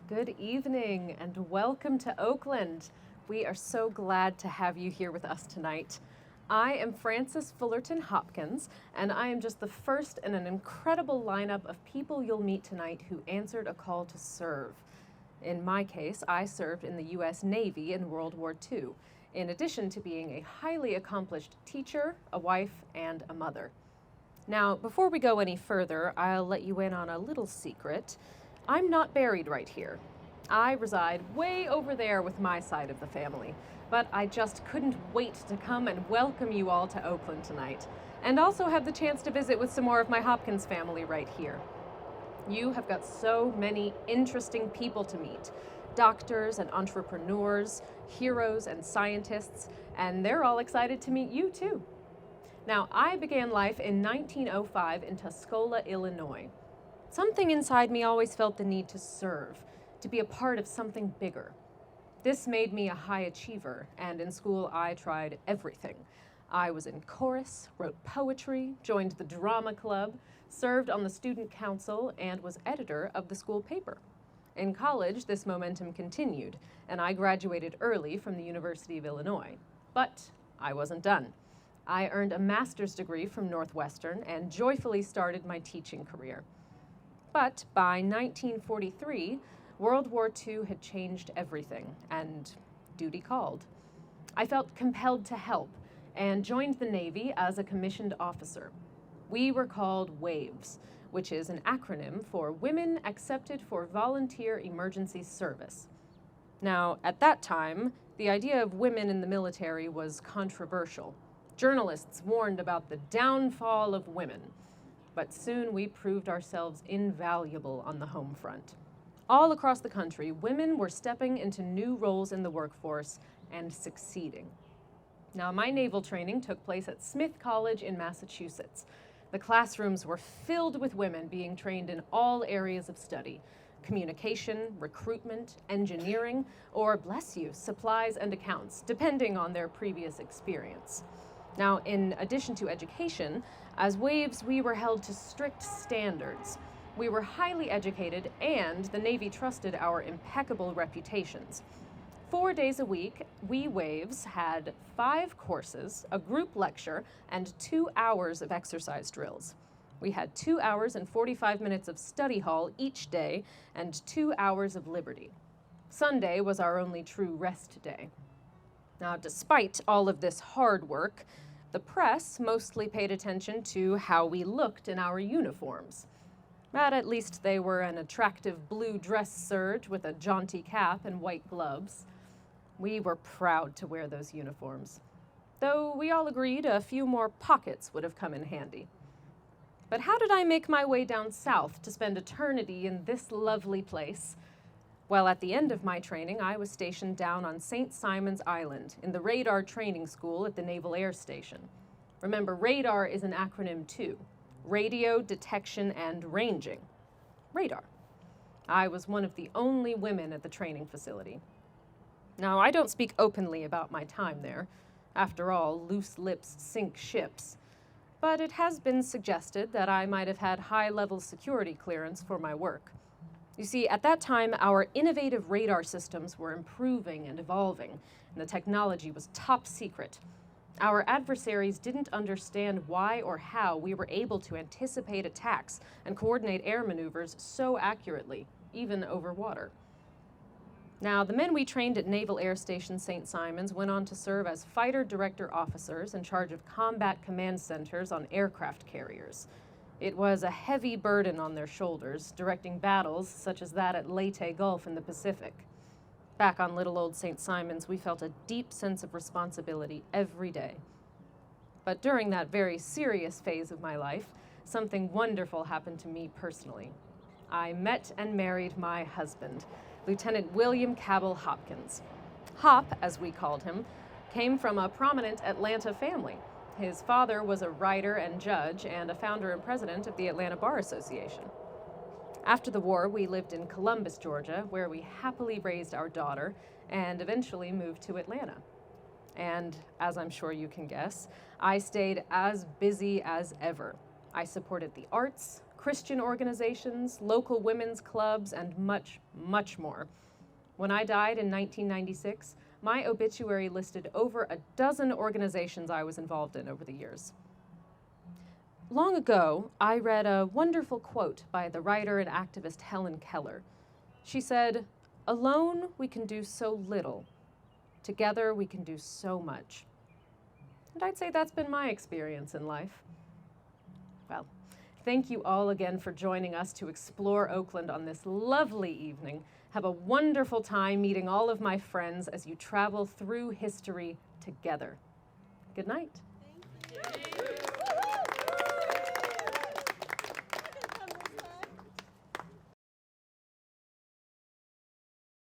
Good evening and welcome to Oakland. We are so glad to have you here with us tonight. I am Frances Fullerton Hopkins, and I am just the first in an incredible lineup of people you'll meet tonight who answered a call to serve. In my case, I served in the U.S. Navy in World War II, in addition to being a highly accomplished teacher, a wife, and a mother. Now, before we go any further, I'll let you in on a little secret. I'm not buried right here. I reside way over there with my side of the family, but I just couldn't wait to come and welcome you all to Oakland tonight, and also have the chance to visit with some more of my Hopkins family right here. You have got so many interesting people to meet. Doctors and entrepreneurs, heroes and scientists, and they're all excited to meet you too. Now, I began life in 1905 in Tuscola, Illinois. Something inside me always felt the need to serve, to be a part of something bigger. This made me a high achiever, and in school I tried everything. I was in chorus, wrote poetry, joined the drama club, served on the student council, and was editor of the school paper. In college, this momentum continued, and I graduated early from the University of Illinois. But I wasn't done. I earned a master's degree from Northwestern and joyfully started my teaching career. But by 1943, World War II had changed everything, and duty called. I felt compelled to help and joined the Navy as a commissioned officer. We were called WAVES, which is an acronym for Women Accepted for Volunteer Emergency Service. Now, at that time, the idea of women in the military was controversial. Journalists warned about the downfall of women. But soon we proved ourselves invaluable on the home front. All across the country, women were stepping into new roles in the workforce and succeeding. Now, my naval training took place at Smith College in Massachusetts. The classrooms were filled with women being trained in all areas of study: communication, recruitment, engineering, or, bless you, supplies and accounts, depending on their previous experience. Now, in addition to education, as WAVES, we were held to strict standards. We were highly educated, and the Navy trusted our impeccable reputations. 4 days a week, we WAVES had 5 courses, a group lecture, and 2 hours of exercise drills. We had 2 hours and 45 minutes of study hall each day, and 2 hours of liberty. Sunday was our only true rest day. Now, despite all of this hard work, the press mostly paid attention to how we looked in our uniforms. But at least they were an attractive blue dress serge with a jaunty cap and white gloves. We were proud to wear those uniforms, though we all agreed a few more pockets would have come in handy. But how did I make my way down south to spend eternity in this lovely place? Well, at the end of my training, I was stationed down on St. Simon's Island in the radar training school at the Naval Air Station. Remember, radar is an acronym too: radio, detection, and ranging. Radar. I was one of the only women at the training facility. Now, I don't speak openly about my time there. After all, loose lips sink ships. But it has been suggested that I might have had high-level security clearance for my work. You see, at that time, our innovative radar systems were improving and evolving, and the technology was top secret. Our adversaries didn't understand why or how we were able to anticipate attacks and coordinate air maneuvers so accurately, even over water. Now, the men we trained at Naval Air Station St. Simon's went on to serve as fighter director officers in charge of combat command centers on aircraft carriers. It was a heavy burden on their shoulders, directing battles such as that at Leyte Gulf in the Pacific. Back on little old St. Simon's, we felt a deep sense of responsibility every day. But during that very serious phase of my life, something wonderful happened to me personally. I met and married my husband, Lieutenant William Cabell Hopkins. Hop, as we called him, came from a prominent Atlanta family. His father was a writer and judge and a founder and president of the Atlanta Bar Association. After the war, we lived in Columbus, Georgia, where we happily raised our daughter and eventually moved to Atlanta. And as I'm sure you can guess, I stayed as busy as ever. I supported the arts, Christian organizations, local women's clubs, and much, much more. When I died in 1996, my obituary listed over a dozen organizations I was involved in over the years. Long ago, I read a wonderful quote by the writer and activist Helen Keller. She said, "Alone we can do so little. Together we can do so much." And I'd say that's been my experience in life. Well, thank you all again for joining us to explore Oakland on this lovely evening. Have a wonderful time meeting all of my friends as you travel through history together. Good night. Thank you.